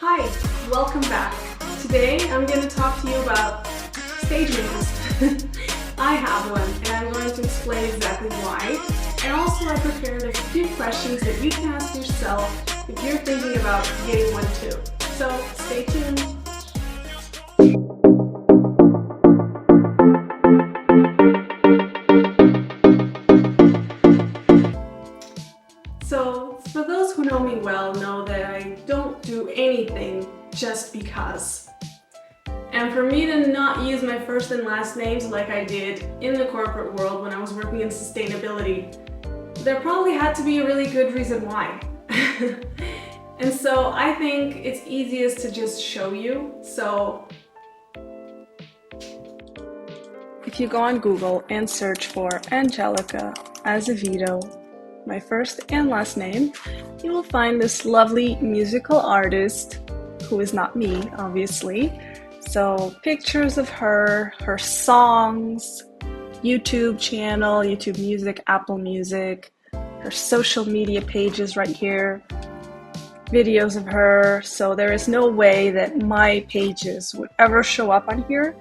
Hi, welcome back. Today I'm going to talk to you about stage names. I have one and I'm going to explain exactly why. And also I prepared a few questions that you can ask yourself if you're thinking about getting one too. So stay tuned. So for those who know me well know that I don't do anything just because. And for me to not use my first and last names like I did in the corporate world when I was working in sustainability, there probably had to be a really good reason why. And so I think it's easiest to just show you. So if you go on Google and search for Angelica Azevedo, my first and last name, you will find this lovely musical artist who is not me, obviously. So pictures of her, her songs, YouTube channel, YouTube Music, Apple Music, her social media pages right here, videos of her. So there is no way that my pages would ever show up on here,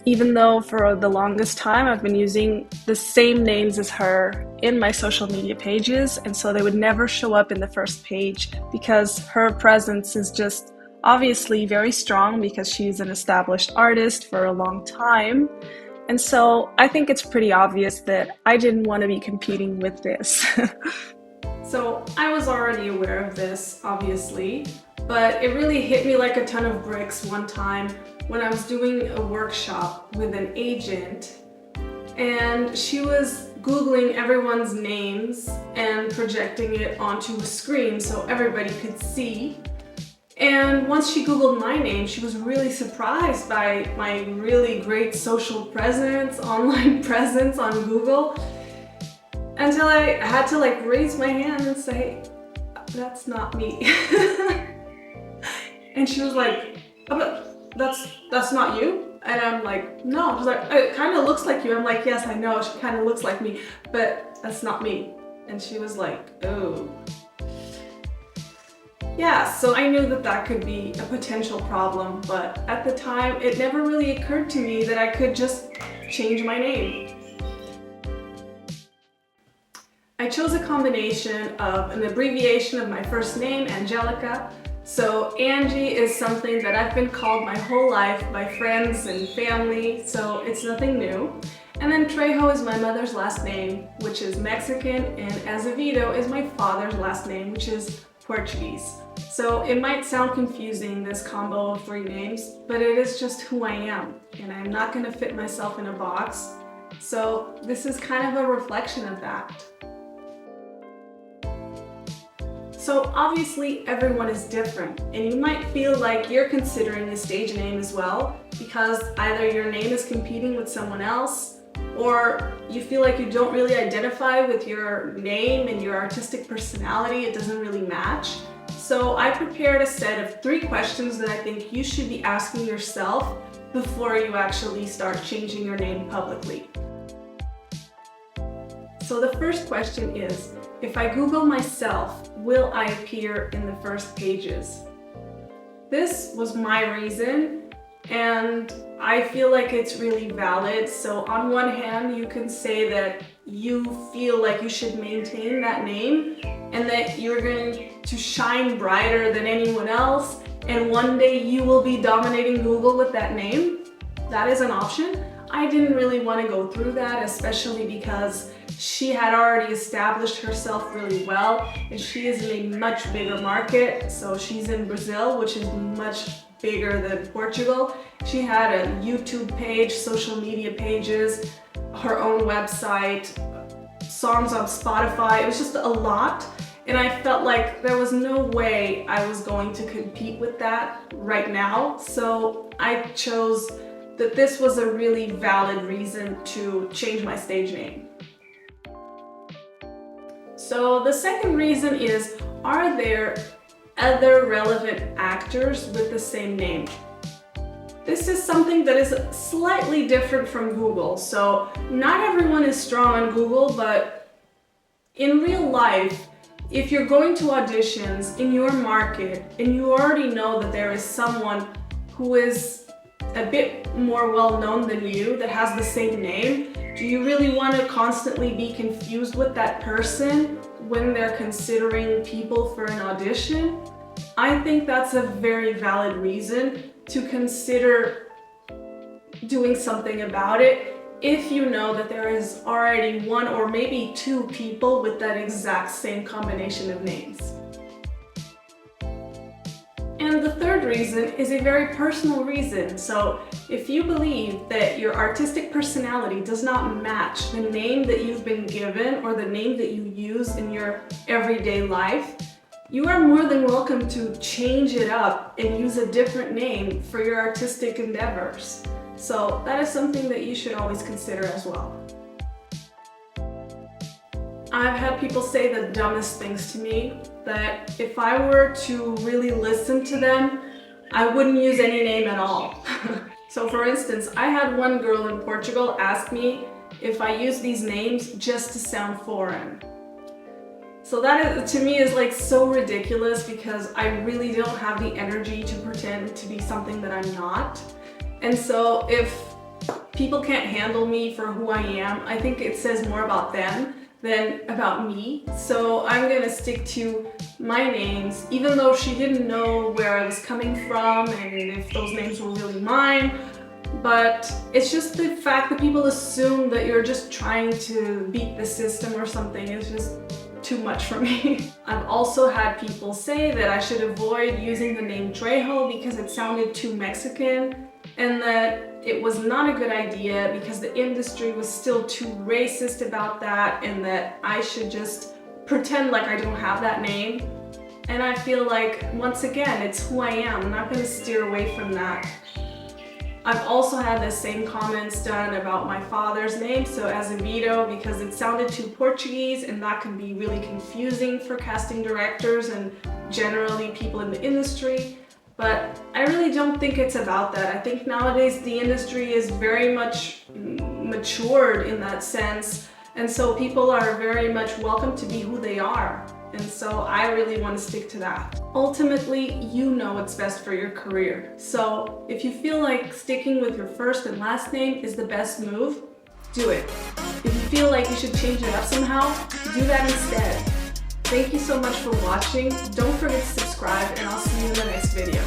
even though for the longest time I've been using the same names as her in my social media pages, and so they would never show up in the first page because her presence is just obviously very strong because she's an established artist for a long time. And so I think it's pretty obvious that I didn't want to be competing with this. So I was already aware of this, obviously, but it really hit me like a ton of bricks one time when I was doing a workshop with an agent, and she was Googling everyone's names and projecting it onto a screen so everybody could see. And once she Googled my name, she was really surprised by my really great social presence, online presence on Google, until I had to raise my hand and say, "That's not me." And she was like, "Oh, but that's not you?" And I'm like, "No." She's like, "It kind of looks like you." I'm like, "Yes, I know, she kind of looks like me, but that's not me." And she was like, "Oh." Yeah, so I knew that that could be a potential problem, but at the time it never really occurred to me that I could just change my name. I chose a combination of an abbreviation of my first name, Angelica. So Angie is something that I've been called my whole life by friends and family, so it's nothing new. And then Trejo is my mother's last name, which is Mexican, and Azevedo is my father's last name, which is Portuguese. So it might sound confusing, this combo of three names, but it is just who I am, and I'm not going to fit myself in a box. So this is kind of a reflection of that. So obviously everyone is different, and you might feel like you're considering a stage name as well, because either your name is competing with someone else, or you feel like you don't really identify with your name and your artistic personality, it doesn't really match. So I prepared a set of 3 questions that I think you should be asking yourself before you actually start changing your name publicly. So the first question is, if I Google myself, will I appear in the first pages? This was my reason, and I feel like it's really valid. So on one hand, you can say that you feel like you should maintain that name and that you're going to shine brighter than anyone else, and one day you will be dominating Google with that name. That is an option. I didn't really want to go through that, especially because she had already established herself really well, and she is in a much bigger market. So she's in Brazil, which is much bigger than Portugal. She had a YouTube page, social media pages, her own website, songs on Spotify. It was just a lot, and I felt like there was no way I was going to compete with that right now. So I chose that this was a really valid reason to change my stage name. So the second reason is, are there other relevant actors with the same name? This is something that is slightly different from Google. So not everyone is strong on Google, but in real life, If you're going to auditions in your market and you already know that there is someone who is a bit more well-known than you that has the same name, do you really want to constantly be confused with that person when they're considering people for an audition? I think that's a very valid reason to consider doing something about it if you know that there is already one or maybe two people with that exact same combination of names. And the third reason is a very personal reason. So if you believe that your artistic personality does not match the name that you've been given or the name that you use in your everyday life, you are more than welcome to change it up and use a different name for your artistic endeavors. So that is something that you should always consider as well. I've had people say the dumbest things to me, that if I were to really listen to them, I wouldn't use any name at all. So for instance, I had one girl in Portugal ask me if I use these names just to sound foreign. So that is, to me, is like so ridiculous, because I really don't have the energy to pretend to be something that I'm not. And so if people can't handle me for who I am, I think it says more about them than about me. So I'm gonna stick to my names, even though she didn't know where I was coming from and if those names were really mine. But it's just the fact that people assume that you're just trying to beat the system or something is just too much for me. I've also had people say that I should avoid using the name Trejo because it sounded too Mexican, and that it was not a good idea because the industry was still too racist about that, and that I should just pretend like I don't have that name. And I feel like, once again, it's who I am. I'm not going to steer away from that. I've also had the same comments done about my father's name, so Azevedo, because it sounded too Portuguese, and that can be really confusing for casting directors and generally people in the industry. But I really don't think it's about that. I think nowadays the industry is very much matured in that sense, and so people are very much welcome to be who they are. And so I really want to stick to that. Ultimately, you know what's best for your career. So if you feel like sticking with your first and last name is the best move, do it. If you feel like you should change it up somehow, do that instead. Thank you so much for watching. Don't forget to subscribe, and I'll see you in the next video.